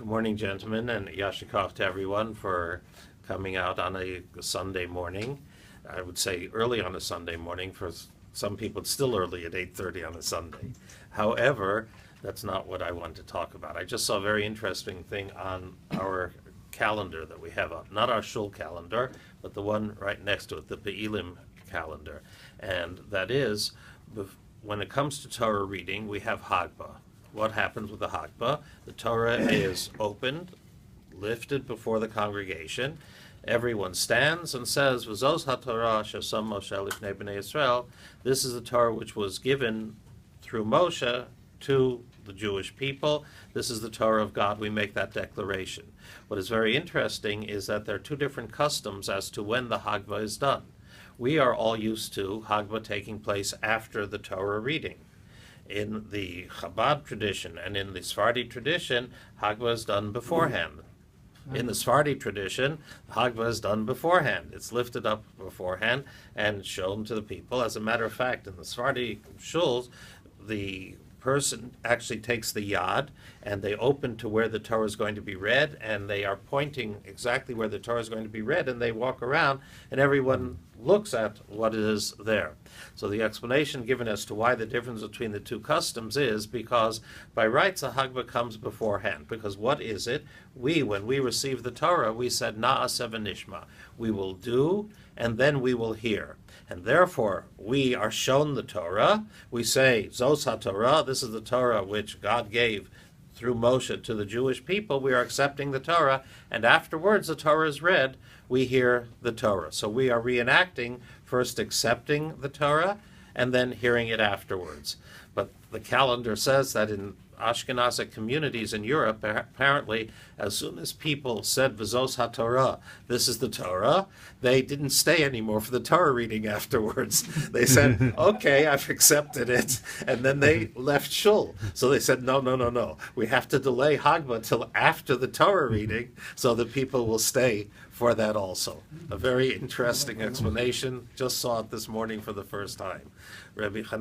Good morning, gentlemen, and Yashikov to everyone for coming out on a Sunday morning. I would say early on a Sunday morning. For some people, it's still early at 8:30 on a Sunday. However, that's not what I want to talk about. I just saw a very interesting thing on our calendar that we have up. Not our shul calendar, but the one right next to it, the Be'ilim calendar. And that is, when it comes to Torah reading, we have Hagbah. What happens with the Hagbah? The Torah is opened, lifted before the congregation. Everyone stands and says, "V'zos haTorah shesam Moshe lifnei bnei Yisrael." This is the Torah which was given through Moshe to the Jewish people. This is the Torah of God. We make that declaration. What is very interesting is that there are two different customs as to when the Hagbah is done. We are all used to Hagbah taking place after the Torah reading. In the Chabad tradition and in the Sephardi tradition, Hagbah is done beforehand. In the Sephardi tradition, Hagbah is done beforehand. It's lifted up beforehand and shown to the people. As a matter of fact, in the Sephardi shuls, the person actually takes the yad and they open to where the Torah is going to be read, and they are pointing exactly where the Torah is going to be read, and they walk around and everyone looks at what is there. So the explanation given as to why the difference between the two customs is because by rights a Hagbah comes beforehand. Because what is it? When we receive the Torah, we said Na'aseh v'nishma. We will do and then we will hear. And therefore, we are shown the Torah. We say, Zos HaTorah, this is the Torah which God gave through Moshe to the Jewish people. We are accepting the Torah. And afterwards, the Torah is read, we hear the Torah. So we are reenacting, first accepting the Torah, and then hearing it afterwards. But the calendar says that in Ashkenazic communities in Europe, apparently, as soon as people said V'zos HaTorah, this is the Torah, they didn't stay anymore for the Torah reading afterwards. They said, okay, I've accepted it, and then they left shul. So they said, no, we have to delay Hagbah till after the Torah reading so that people will stay for that also. A very interesting explanation. Just saw it this morning for the first time. Rabbi Hanan